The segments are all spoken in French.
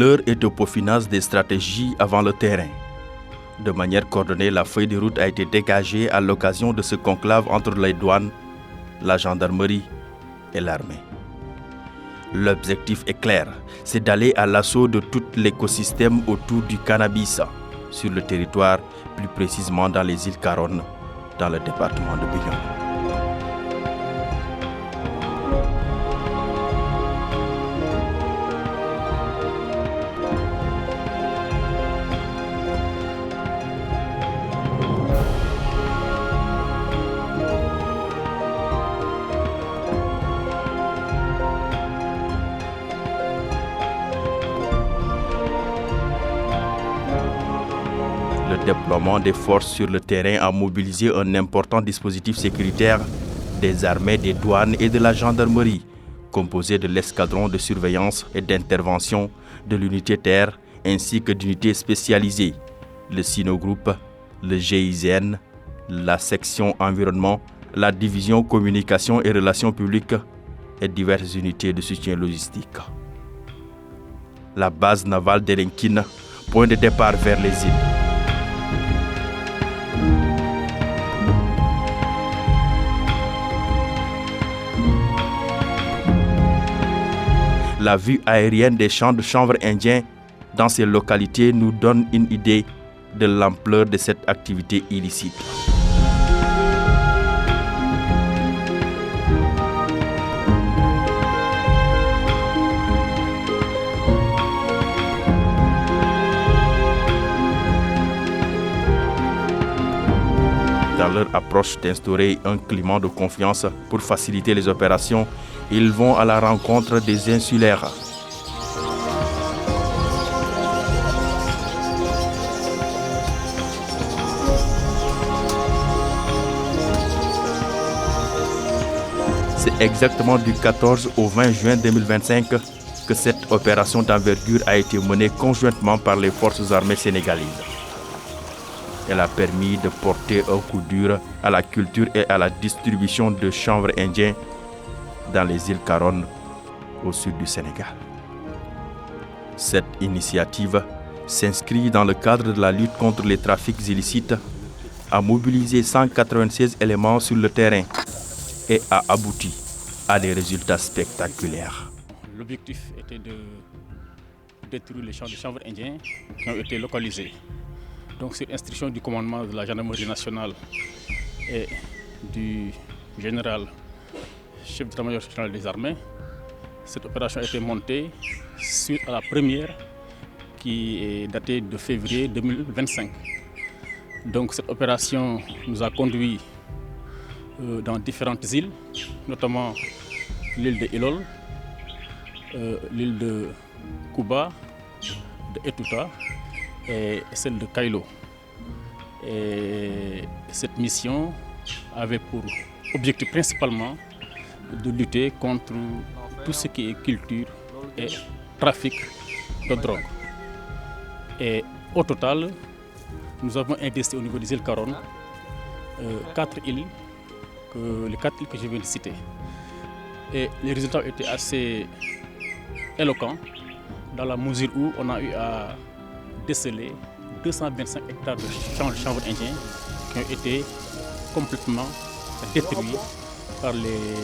L'heure est au peaufinage des stratégies avant le terrain. De manière coordonnée, la feuille de route a été dégagée à l'occasion de ce conclave entre les douanes, la gendarmerie et l'armée. L'objectif est clair, c'est d'aller à l'assaut de tout l'écosystème autour du cannabis sur le territoire, plus précisément dans les îles Caronne, dans le département de Bignona. Le déploiement des forces sur le terrain a mobilisé un important dispositif sécuritaire des armées, des douanes et de la gendarmerie, composé de l'escadron de surveillance et d'intervention de l'unité terre ainsi que d'unités spécialisées, le Sinogroupe, le GIGN, la section environnement, la division communication et relations publiques et diverses unités de soutien logistique. La base navale d'Erenkine, point de départ vers les îles. La vue aérienne des champs de chanvre indiens dans ces localités nous donne une idée de l'ampleur de cette activité illicite. Dans leur approche d'instaurer un climat de confiance pour faciliter les opérations, ils vont à la rencontre des insulaires. C'est exactement du 14 au 20 juin 2025 que cette opération d'envergure a été menée conjointement par les forces armées sénégalaises. Elle a permis de porter un coup dur à la culture et à la distribution de chanvre indien dans les îles Caronne, au sud du Sénégal. Cette initiative s'inscrit dans le cadre de la lutte contre les trafics illicites, a mobilisé 196 éléments sur le terrain et a abouti à des résultats spectaculaires. L'objectif était de détruire les champs de chanvre indiens qui ont été localisés. Donc, sur instruction du commandement de la gendarmerie nationale et du général chef d'état-major général des armées, cette opération a été montée suite à la première qui est datée de février 2025. Donc cette opération nous a conduits dans différentes îles, notamment l'île de Ilol, l'île de Kuba, de Etouta et celle de Kailo. Et cette mission avait pour objectif principalement de lutter contre tout ce qui est culture et trafic de drogue. Et au total, nous avons investi au niveau des îles Caronne, les 4 îles que je viens de citer. Et les résultats étaient assez éloquents dans la mesure où on a eu à déceler 225 hectares de chanvre indien qui ont été complètement détruits par les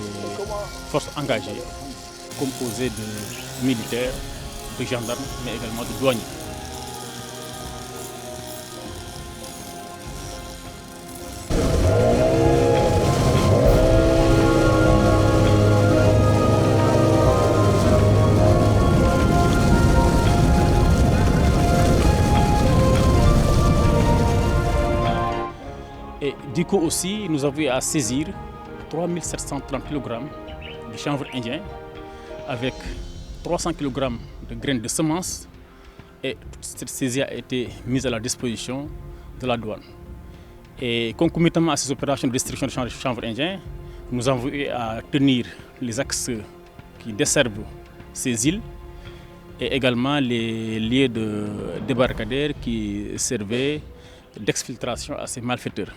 forces engagées, composées de militaires, de gendarmes, mais également de douaniers. Et du coup aussi, nous avons eu à saisir 3730 kg de chanvre indien avec 300 kg de graines de semences, et toute cette saisie a été mise à la disposition de la douane. Et concomitamment à ces opérations de destruction de chanvre indien, nous avons eu à tenir les axes qui desservent ces îles et également les lieux de débarcadère qui servaient d'exfiltration à ces malfaiteurs.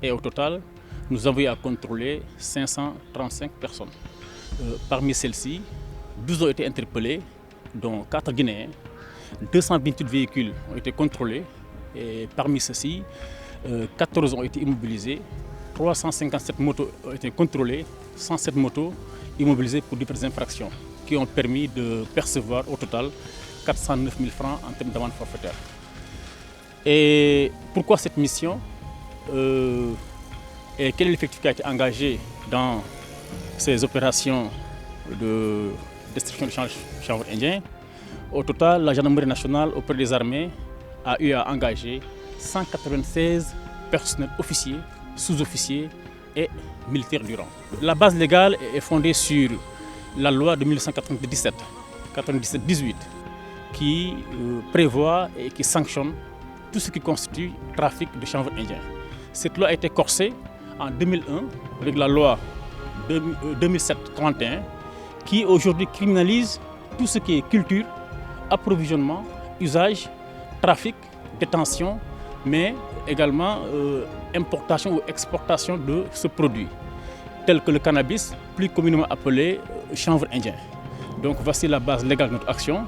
Et au total, nous avons eu à contrôler 535 personnes. Parmi celles-ci, 12 ont été interpellées, dont 4 Guinéens, 228 véhicules ont été contrôlés et parmi ceux-ci, 14 ont été immobilisés, 357 motos ont été contrôlées, 107 motos immobilisées pour diverses infractions qui ont permis de percevoir au total 409 000 francs en termes d'amende forfaitaire. Et pourquoi cette mission et quel est l'effectif qui a été engagé dans ces opérations de destruction du chanvre indien? Au total, la gendarmerie nationale auprès des armées a eu à engager 196 personnels officiers, sous-officiers et militaires du rang. La base légale est fondée sur la loi de 1997-18 qui prévoit et qui sanctionne tout ce qui constitue trafic de chanvre indien. Cette loi a été corsée en 2001 avec la loi 2007-31 qui aujourd'hui criminalise tout ce qui est culture, approvisionnement, usage, trafic, détention, mais également importation ou exportation de ce produit, tel que le cannabis, plus communément appelé chanvre indien. Donc voici la base légale de notre action.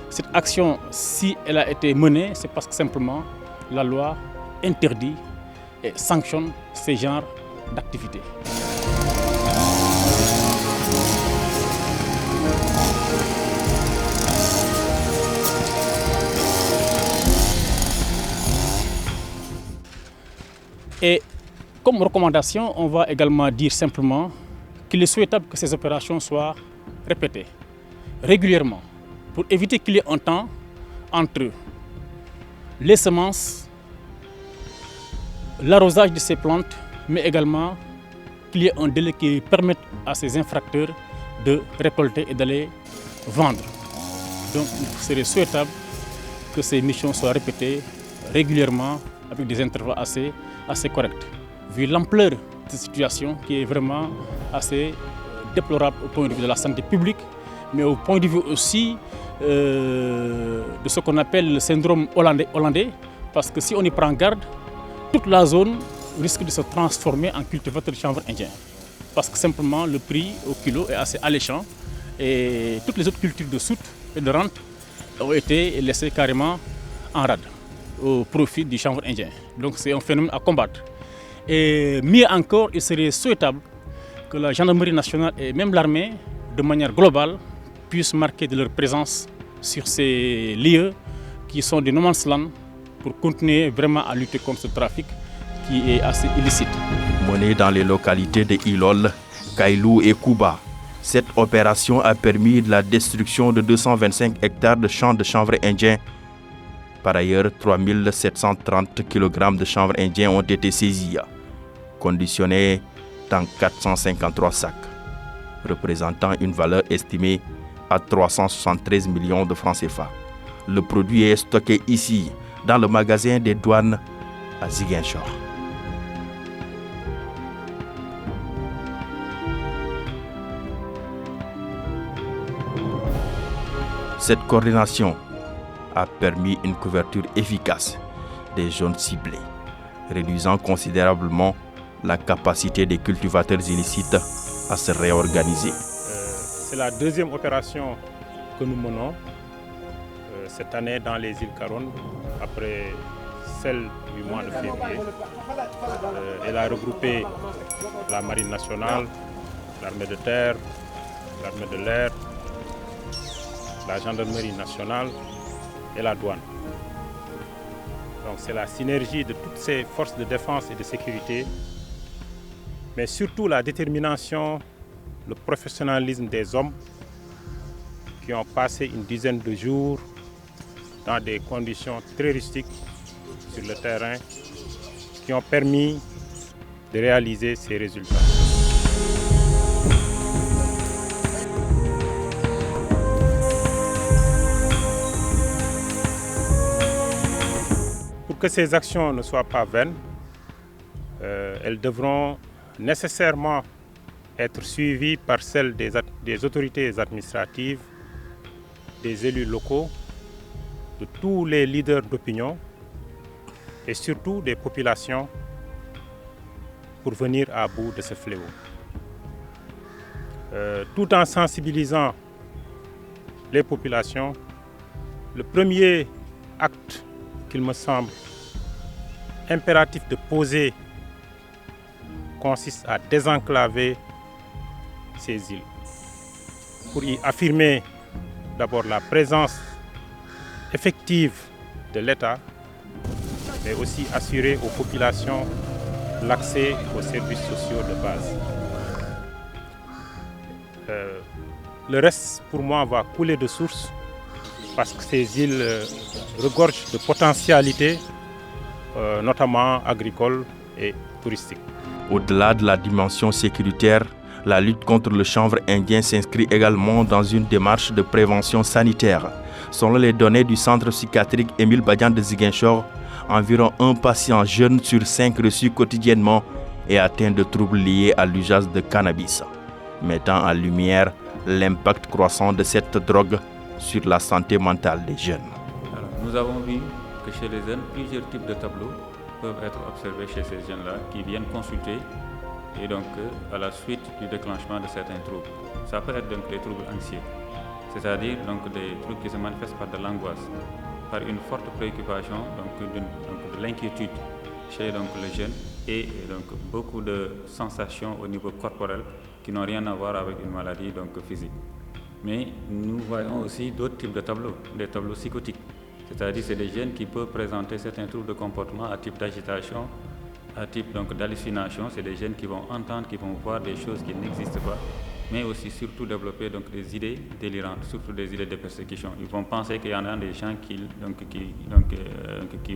Cette action, si elle a été menée, c'est parce que simplement la loi interdit et sanctionne ces genres d'activités. Et comme recommandation, on va également dire simplement qu'il est souhaitable que ces opérations soient répétées régulièrement pour éviter qu'il y ait un temps entre les semences, l'arrosage de ces plantes, mais également qu'il y ait un délai qui permette à ces infracteurs de récolter et d'aller vendre. Donc il serait souhaitable que ces missions soient répétées régulièrement avec des intervalles assez corrects. Vu l'ampleur de cette situation qui est vraiment assez déplorable au point de vue de la santé publique, mais au point de vue aussi de ce qu'on appelle le syndrome hollandais, parce que si on y prend garde, toute la zone risque de se transformer en cultivateur de chanvre indien. Parce que simplement le prix au kilo est assez alléchant et toutes les autres cultures de soute et de rente ont été laissées carrément en rade au profit du chanvre indien. Donc c'est un phénomène à combattre. Et mieux encore, il serait souhaitable que la gendarmerie nationale et même l'armée, de manière globale, puissent marquer de leur présence sur ces lieux qui sont des no man's land pour continuer vraiment à lutter contre ce trafic qui est assez illicite. Menée dans les localités de Ilol, Kailou et Kouba, cette opération a permis la destruction de 225 hectares de champs de chanvre indien. Par ailleurs, 3730 kg de chanvre indien ont été saisis, conditionnés dans 453 sacs, représentant une valeur estimée à 373 millions de francs CFA. Le produit est stocké ici, dans le magasin des douanes à Ziguinchor. Cette coordination a permis une couverture efficace des zones ciblées, réduisant considérablement la capacité des cultivateurs illicites à se réorganiser. C'est la deuxième opération que nous menons cette année dans les îles Caroline, après celle du mois de février. Elle a regroupé la Marine nationale, l'armée de terre, l'armée de l'air, la gendarmerie nationale et la douane. Donc c'est la synergie de toutes ces forces de défense et de sécurité, mais surtout la détermination, le professionnalisme des hommes qui ont passé une dizaine de jours dans des conditions très rustiques sur le terrain, qui ont permis de réaliser ces résultats. Pour que ces actions ne soient pas vaines, elles devront nécessairement être suivies par celles des autorités administratives, des élus locaux, de tous les leaders d'opinion et surtout des populations pour venir à bout de ce fléau. Tout en sensibilisant les populations, Le premier acte qu'il me semble impératif de poser consiste à désenclaver ces îles pour y affirmer d'abord la présence effective de l'État, mais aussi assurer aux populations l'accès aux services sociaux de base. Le reste, pour moi, va couler de source parce que ces îles regorgent de potentialités, notamment agricoles et touristiques. Au-delà de la dimension sécuritaire, la lutte contre le chanvre indien s'inscrit également dans une démarche de prévention sanitaire. Selon les données du centre psychiatrique Émile Badian de Ziguinchor, environ un patient jeune sur 5 reçu quotidiennement est atteint de troubles liés à l'usage de cannabis, mettant en lumière l'impact croissant de cette drogue sur la santé mentale des jeunes. Alors, nous avons vu que chez les jeunes, plusieurs types de tableaux peuvent être observés chez ces jeunes-là qui viennent consulter et donc à la suite du déclenchement de certains troubles. Ça peut être donc des troubles anxieux, c'est-à-dire donc des troubles qui se manifestent par de l'angoisse, par une forte préoccupation, donc de l'inquiétude chez donc le jeune et donc beaucoup de sensations au niveau corporel qui n'ont rien à voir avec une maladie donc physique. Mais nous voyons aussi d'autres types de tableaux, des tableaux psychotiques. C'est-à-dire c'est des jeunes qui peuvent présenter certains troubles de comportement à type d'agitation, à type donc d'hallucination. C'est des jeunes qui vont entendre, qui vont voir des choses qui n'existent pas, mais aussi surtout développer donc des idées délirantes, surtout des idées de persécution. Ils vont penser qu'il y en a des gens qui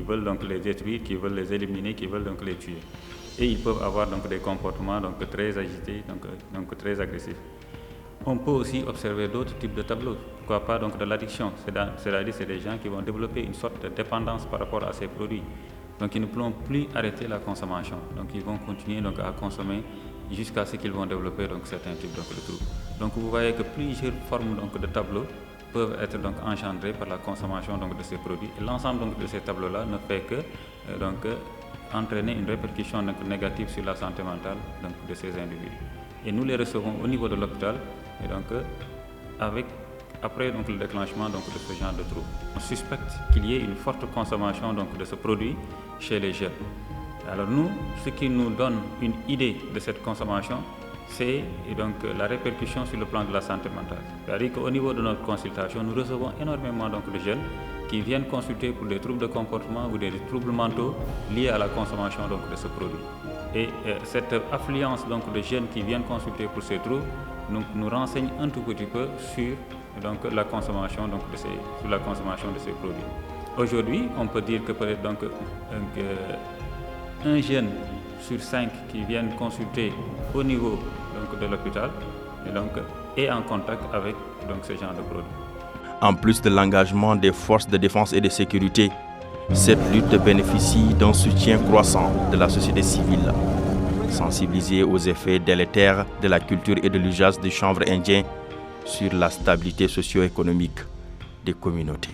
veulent donc les détruire, qui veulent les éliminer, qui veulent donc les tuer. Et ils peuvent avoir donc des comportements donc très agités, donc très agressifs. On peut aussi observer d'autres types de tableaux, pourquoi pas donc de l'addiction, c'est-à-dire c'est des gens qui vont développer une sorte de dépendance par rapport à ces produits. Donc ils ne pourront plus arrêter la consommation, donc ils vont continuer donc à consommer jusqu'à ce qu'ils vont développer donc certains types donc, de troubles. Donc vous voyez que plusieurs formes donc, de tableaux peuvent être donc engendrées par la consommation donc, de ces produits. Et l'ensemble donc, de ces tableaux-là ne fait que entraîner une répercussion donc, négative sur la santé mentale donc, de ces individus. Et nous les recevons au niveau de l'hôpital et donc après donc, le déclenchement donc, de ce genre de troubles. On suspecte qu'il y ait une forte consommation donc, de ce produit chez les jeunes. Alors nous, ce qui nous donne une idée de cette consommation, c'est donc la répercussion sur le plan de la santé mentale. C'est-à-dire qu'au niveau de notre consultation, nous recevons énormément donc, de jeunes qui viennent consulter pour des troubles de comportement ou des troubles mentaux liés à la consommation donc, de ce produit. Et cette affluence donc, de jeunes qui viennent consulter pour ces troubles nous renseigne un tout petit peu sur donc, la consommation donc, de ces produits. Aujourd'hui, on peut dire que peut-être donc, un jeune sur 5 qui viennent consulter au niveau donc, de l'hôpital est en contact avec donc, ce genre de produits. En plus de l'engagement des forces de défense et de sécurité, cette lutte bénéficie d'un soutien croissant de la société civile, sensibilisée aux effets délétères de la culture et de l'usage du chanvre indien sur la stabilité socio-économique des communautés.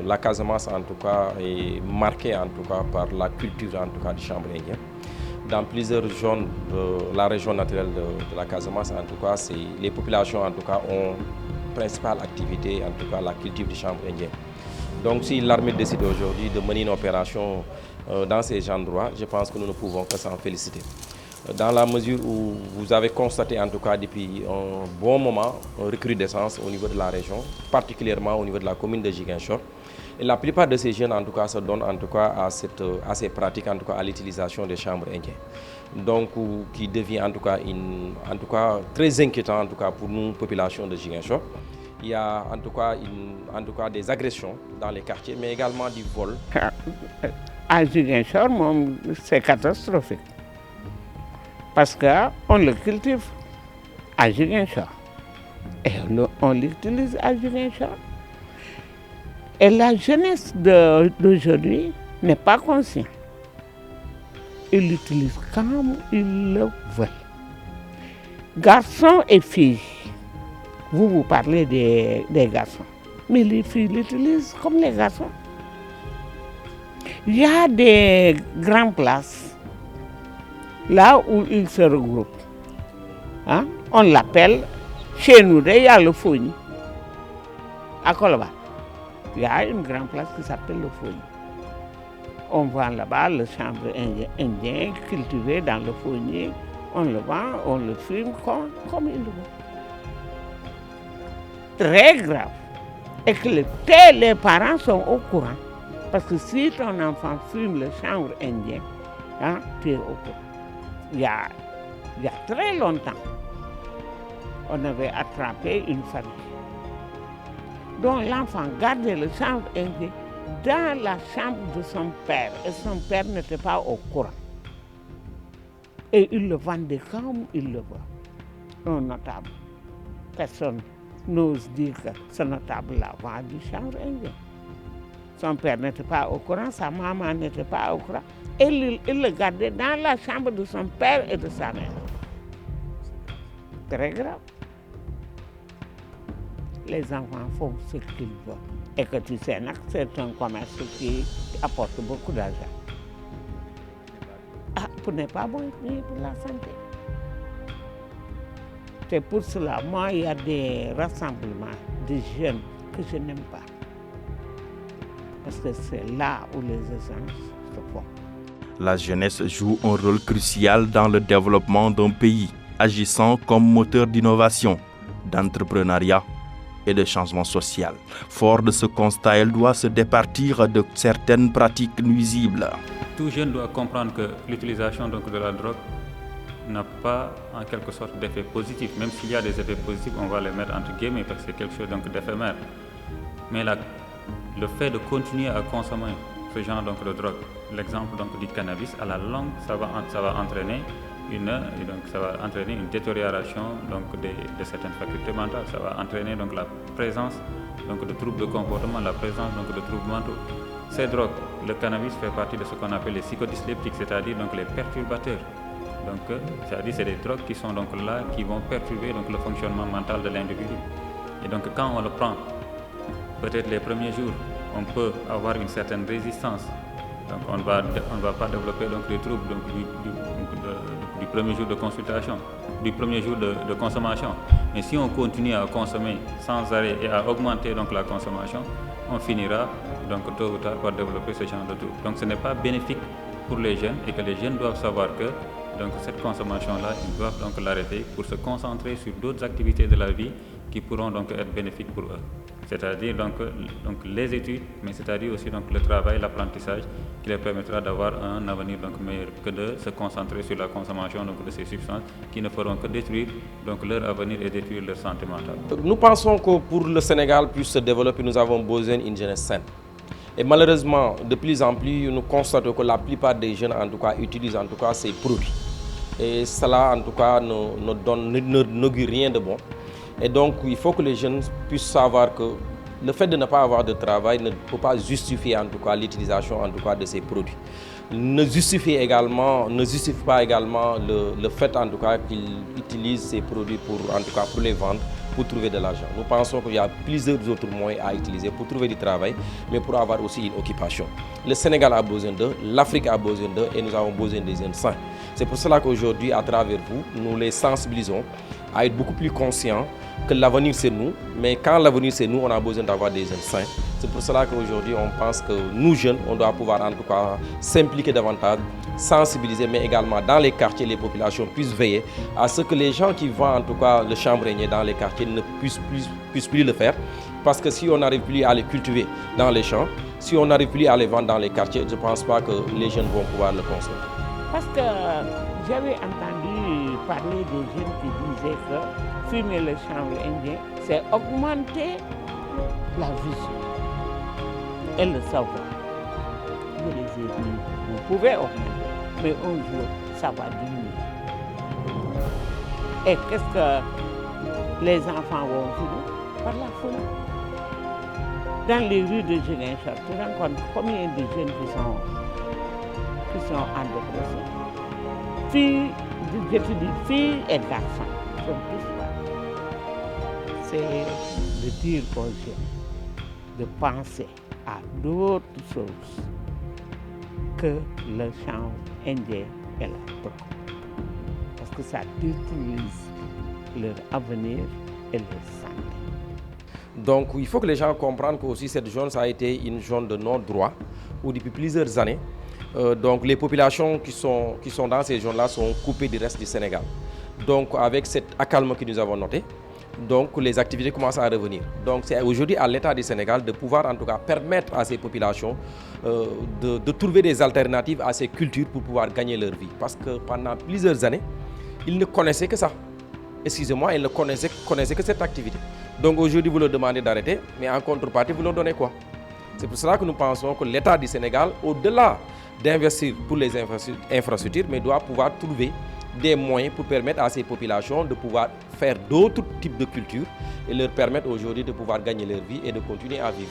La Casamance en tout cas est marquée en tout cas par la culture en tout cas du chanvre indien. Dans plusieurs zones de la région naturelle de la Casamance en tout cas, les populations en tout cas ont principale activité en tout cas la culture du chanvre indien. Donc si l'armée décide aujourd'hui de mener une opération dans ces endroits, je pense que nous ne pouvons que s'en féliciter. Dans la mesure où vous avez constaté en tout cas depuis un bon moment une recrudescence au niveau de la région, particulièrement au niveau de la commune de Ziguinchor. Et la plupart de ces jeunes en tout cas se donnent en tout cas à ces pratiques, en tout cas à l'utilisation des chanvres indiens. Donc qui devient en tout cas très inquiétant en tout cas pour nous, population de Ziguinchor. Il y a en tout cas des agressions dans les quartiers, mais également du vol. À Ziguinchor, c'est catastrophique. Parce qu'on le cultive à Ziguinchor et on l'utilise à Ziguinchor. Et la jeunesse d'aujourd'hui n'est pas consciente. Ils l'utilisent comme ils le veulent. Garçons et filles, vous parlez des garçons, mais les filles l'utilisent comme les garçons. Il y a des grandes places là où ils se regroupent. Hein? On l'appelle, chez nous, il y a le Foni, à Colba. Il y a une grande place qui s'appelle le Foyer. On vend là-bas le chanvre indien cultivé dans le foyer. On le vend, on le fume comme il le veut. Très grave. Et que les parents sont au courant. Parce que si ton enfant fume le chanvre indien, hein, tu es au courant. Il y a très longtemps, on avait attrapé une famille dont l'enfant gardait le chanvre indien dans la chambre de son père. Et son père n'était pas au courant. Et il le vendait comme il le veut. Un notable. Personne n'ose dire que ce notable-là vend du chanvre indien. Son père n'était pas au courant, sa maman n'était pas au courant. Et il le gardait dans la chambre de son père et de sa mère. Très grave. Les enfants font ce qu'ils veulent. Et que tu sais, c'est un commerce qui apporte beaucoup d'argent. Ah, pour ne pas bon pour la santé. C'est pour cela, moi, il y a des rassemblements de jeunes que je n'aime pas. Parce que c'est là où les essences se font. La jeunesse joue un rôle crucial dans le développement d'un pays, agissant comme moteur d'innovation, d'entrepreneuriat et de changement social. Fort de ce constat, elle doit se départir de certaines pratiques nuisibles. Tout jeune doit comprendre que l'utilisation de la drogue n'a pas en quelque sorte d'effet positif. Même s'il y a des effets positifs, on va les mettre entre guillemets parce que c'est quelque chose d'éphémère. Mais le fait de continuer à consommer ce genre de drogue, l'exemple du cannabis, à la longue, ça va entraîner une détérioration de certaines facultés mentales. Ça va entraîner la présence de troubles de comportement, la présence de troubles mentaux. Ces drogues, le cannabis fait partie de ce qu'on appelle les psychodysleptiques, c'est-à-dire les perturbateurs. C'est-à-dire c'est des drogues qui sont là, qui vont perturber le fonctionnement mental de l'individu. Et donc quand on le prend, peut-être les premiers jours, on peut avoir une certaine résistance. Donc on ne va pas développer les troubles du premier jour de consultation, du premier jour de consommation. Mais si on continue à consommer sans arrêt et à augmenter la consommation, on finira tôt ou tard par développer ce genre de troubles. Donc ce n'est pas bénéfique pour les jeunes et que les jeunes doivent savoir que cette consommation-là, ils doivent l'arrêter pour se concentrer sur d'autres activités de la vie qui pourront être bénéfiques pour eux. C'est-à-dire les études, mais c'est-à-dire aussi le travail, l'apprentissage qui leur permettra d'avoir un avenir meilleur que de se concentrer sur la consommation de ces substances qui ne feront que détruire leur avenir et détruire leur santé mentale. Nous pensons que pour le Sénégal puisse se développer, nous avons besoin d'une jeunesse saine. Et malheureusement, de plus en plus, nous constatons que la plupart des jeunes utilisent ces produits. Et cela en tout cas n'augure rien de bon. Et donc il faut que les jeunes puissent savoir que le fait de ne pas avoir de travail ne peut pas justifier l'utilisation de ces produits. Ne justifie pas également le fait qu'ils utilisent ces produits pour les vendre, pour trouver de l'argent. Nous pensons qu'il y a plusieurs autres moyens à utiliser pour trouver du travail, mais pour avoir aussi une occupation. Le Sénégal a besoin d'eux, l'Afrique a besoin d'eux et nous avons besoin des jeunes sains. C'est pour cela qu'aujourd'hui, à travers vous, nous les sensibilisons à être beaucoup plus conscients que l'avenir c'est nous, mais quand l'avenir c'est nous, on a besoin d'avoir des jeunes sains. C'est pour cela qu'aujourd'hui, on pense que nous jeunes, on doit pouvoir s'impliquer davantage, sensibiliser, mais également dans les quartiers, les populations puissent veiller à ce que les gens qui vendent le chanvre indien dans les quartiers ne puissent plus le faire. Parce que si on n'arrive plus à les cultiver dans les champs, si on n'arrive plus à les vendre dans les quartiers, je ne pense pas que les jeunes vont pouvoir le consommer. Parce que j'avais entendu parler des jeunes qui disaient que fumer le chanvre indien, c'est augmenter la vision et le savoir. Je les ai dit, vous pouvez augmenter, mais un jour, ça va diminuer. Et qu'est-ce que les enfants vont finir? Par la folie. Dans les rues de Ziguinchor, tu rencontres combien de jeunes qui sont en dépression? Filles, je te dis, filles et garçons sont tous là. C'est de dire aux jeunes de penser à d'autres choses que le chanvre indien et la drogue. Parce que ça détruit leur avenir et leur santé. Donc il faut que les gens comprennent que aussi cette zone, ça a été une zone de non-droit où depuis plusieurs années, donc les populations qui sont dans ces zones-là sont coupées du reste du Sénégal. Donc avec cet accalmie que nous avons noté, donc les activités commencent à revenir. Donc c'est aujourd'hui à l'État du Sénégal de pouvoir en tout cas permettre à ces populations de trouver des alternatives à ces cultures pour pouvoir gagner leur vie. Parce que pendant plusieurs années, ils ne connaissaient que ça. Excusez-moi, ils ne connaissaient que cette activité. Donc aujourd'hui, vous leur demandez d'arrêter, mais en contrepartie, vous leur donnez quoi? C'est pour cela que nous pensons que l'État du Sénégal, au-delà d'investir pour les infrastructures, mais doit pouvoir trouver des moyens pour permettre à ces populations de pouvoir faire d'autres types de cultures et leur permettre aujourd'hui de pouvoir gagner leur vie et de continuer à vivre.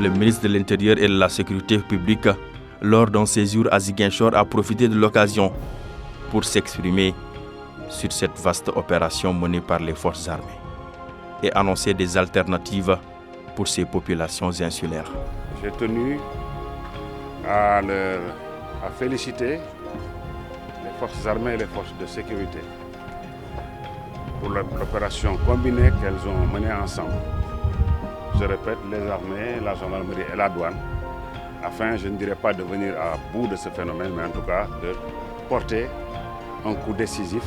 Le ministre de l'Intérieur et de la Sécurité publique, lors d'un séjour à Ziguinchor, a profité de l'occasion pour s'exprimer sur cette vaste opération menée par les forces armées et annoncer des alternatives pour ces populations insulaires. J'ai tenu à féliciter les forces armées et les forces de sécurité pour l'opération combinée qu'elles ont menée ensemble. Je répète, les armées, la gendarmerie et la douane, afin, je ne dirais pas de venir à bout de ce phénomène, mais en tout cas de porter un coup décisif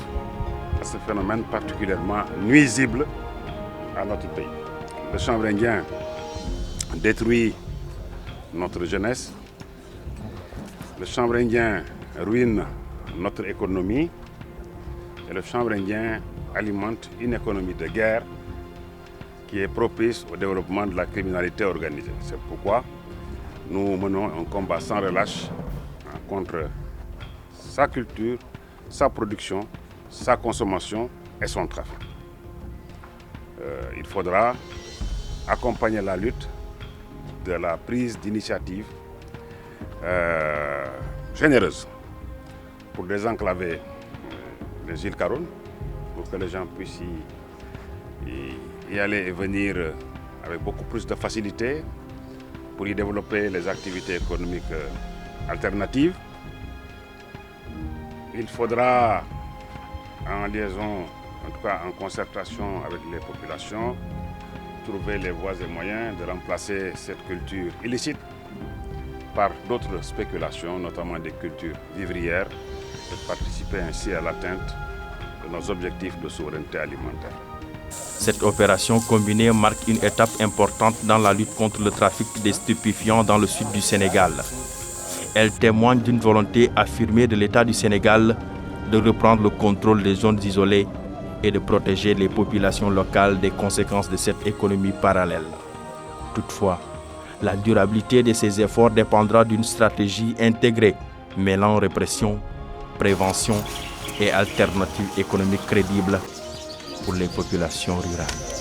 à ce phénomène particulièrement nuisible à notre pays. Le chanvre indien détruit notre jeunesse, le chanvre indien ruine notre économie et le chanvre indien alimente une économie de guerre qui est propice au développement de la criminalité organisée. C'est pourquoi nous menons un combat sans relâche contre sa culture, sa production, sa consommation et son trafic. Il faudra accompagner la lutte de la prise d'initiatives généreuses pour désenclaver les îles Caroune, pour que les gens puissent y aller et venir avec beaucoup plus de facilité pour y développer les activités économiques alternatives. Il faudra, en liaison, en tout cas en concertation avec les populations, trouver les voies et moyens de remplacer cette culture illicite par d'autres spéculations, notamment des cultures vivrières, et de participer ainsi à l'atteinte de nos objectifs de souveraineté alimentaire. Cette opération combinée marque une étape importante dans la lutte contre le trafic des stupéfiants dans le sud du Sénégal. Elle témoigne d'une volonté affirmée de l'État du Sénégal de reprendre le contrôle des zones isolées et de protéger les populations locales des conséquences de cette économie parallèle. Toutefois, la durabilité de ces efforts dépendra d'une stratégie intégrée mêlant répression, prévention et alternatives économiques crédibles pour les populations rurales.